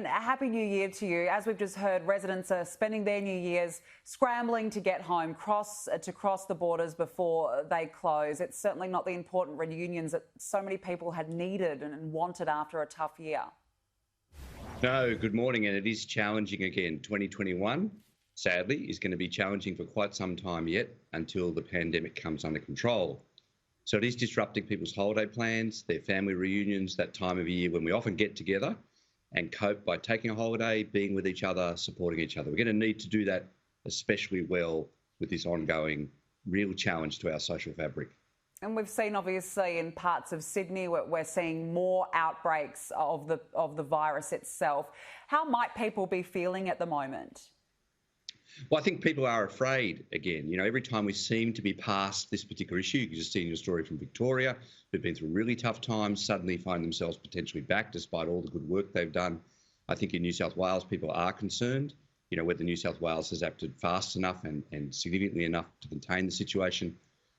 Happy New Year to you. As we've just heard, residents are spending their New Year's scrambling to get home, to cross the borders before they close. It's certainly not the important reunions that so many people had needed and wanted after a tough year. No, good morning, and it is challenging again. 2021, sadly, is going to be challenging for quite some time yet until the pandemic comes under control. So it is disrupting people's holiday plans, their family reunions, that time of year when we often get together and cope by taking a holiday, being with each other, supporting each other. We're going to need to do that especially well with this ongoing real challenge to our social fabric. And we've seen, obviously, in parts of Sydney, we're seeing more outbreaks of the virus itself. How might people be feeling at the moment? Well, I think people are afraid again. You know, every time we seem to be past this particular issue, you can just see in your story from Victoria, who've been through really tough times, suddenly find themselves potentially back despite all the good work they've done. I think in New South Wales, people are concerned, you know, whether New South Wales has acted fast enough and significantly enough to contain the situation.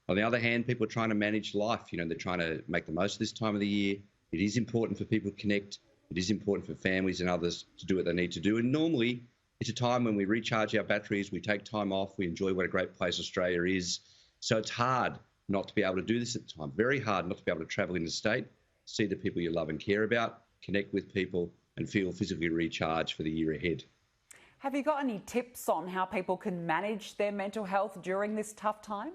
On the other hand, people are trying to manage life. You know, they're trying to make the most of this time of the year. It is important for people to connect. It is important for families and others to do what they need to do. And normally, it's a time when we recharge our batteries, we take time off, we enjoy what a great place Australia is. So it's hard not to be able to do this at the time. Very hard not to be able to travel interstate, see the people you love and care about, connect with people and feel physically recharged for the year ahead. Have you got any tips on how people can manage their mental health during this tough time?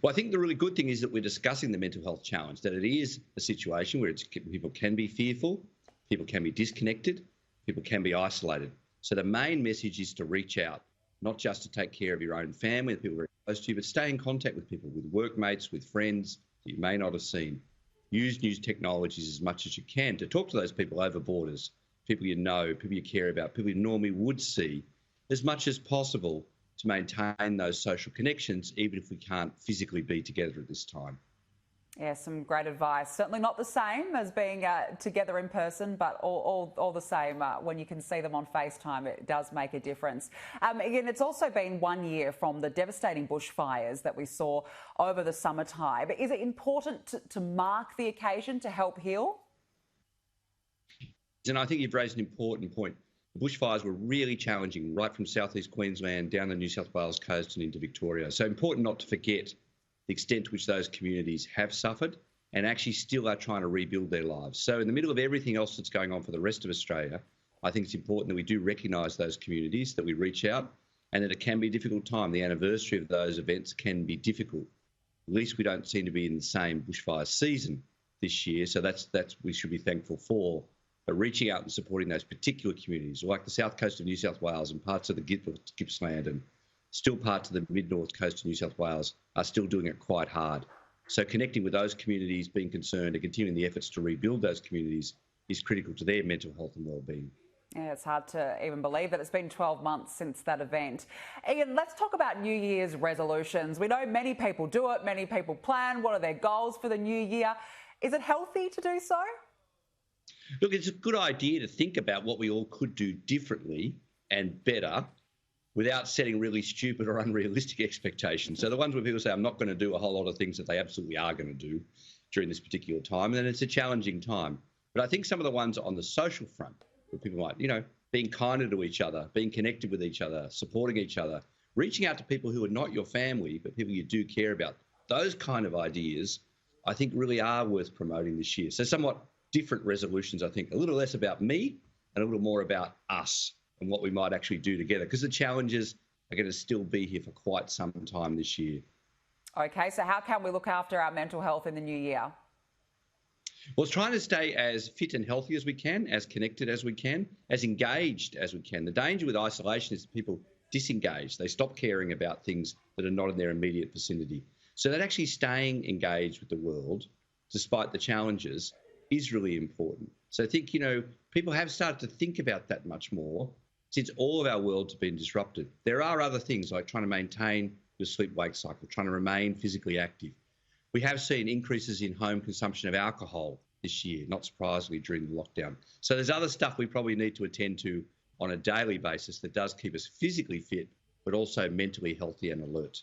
Well, I think the really good thing is that we're discussing the mental health challenge, that it is a situation where people can be fearful, people can be disconnected, people can be isolated. So the main message is to reach out, not just to take care of your own family, the people very close to you, but stay in contact with people, with workmates, with friends that you may not have seen. Use new technologies as much as you can to talk to those people over borders, people you know, people you care about, people you normally would see, as much as possible to maintain those social connections, even if we can't physically be together at this time. Yeah, some great advice. Certainly not the same as being together in person, but all the same. When you can see them on FaceTime, it does make a difference. Again, it's also been 1 year from the devastating bushfires that we saw over the summertime. Is it important to mark the occasion to help heal? And I think you've raised an important point. The bushfires were really challenging right from southeast Queensland down the New South Wales coast and into Victoria. So important not to forget the extent to which those communities have suffered and actually still are trying to rebuild their lives. So in the middle of everything else that's going on for the rest of Australia, I think it's important that we do recognise those communities, that we reach out, and that it can be a difficult time. The anniversary of those events can be difficult. At least we don't seem to be in the same bushfire season this year, so that's we should be thankful for. But reaching out and supporting those particular communities, like the south coast of New South Wales and parts of the Gippsland and still parts of the mid-north coast of New South Wales are still doing it quite hard. So connecting with those communities, being concerned and continuing the efforts to rebuild those communities is critical to their mental health and well-being. Yeah, it's hard to even believe that it's been 12 months since that event. Ian, let's talk about New Year's resolutions. We know many people do it, many people plan. What are their goals for the new year? Is it healthy to do so? Look, it's a good idea to think about what we all could do differently and better without setting really stupid or unrealistic expectations. So the ones where people say, I'm not going to do a whole lot of things that they absolutely are going to do during this particular time, and then it's a challenging time. But I think some of the ones on the social front, where people might, you know, being kinder to each other, being connected with each other, supporting each other, reaching out to people who are not your family, but people you do care about, those kind of ideas, I think really are worth promoting this year. So somewhat different resolutions, I think, a little less about me and a little more about us and what we might actually do together, because the challenges are going to still be here for quite some time this year. Okay, so how can we look after our mental health in the new year? Well, it's trying to stay as fit and healthy as we can, as connected as we can, as engaged as we can. The danger with isolation is that people disengage. They stop caring about things that are not in their immediate vicinity. So that actually staying engaged with the world, despite the challenges, is really important. So I think, you know, people have started to think about that much more since all of our worlds have been disrupted. There are other things like trying to maintain your sleep-wake cycle, trying to remain physically active. We have seen increases in home consumption of alcohol this year, not surprisingly during the lockdown. So there's other stuff we probably need to attend to on a daily basis that does keep us physically fit, but also mentally healthy and alert.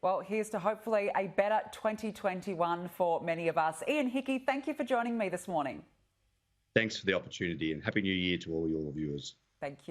Well, here's to hopefully a better 2021 for many of us. Ian Hickie, thank you for joining me this morning. Thanks for the opportunity and Happy New Year to all your viewers. Thank you.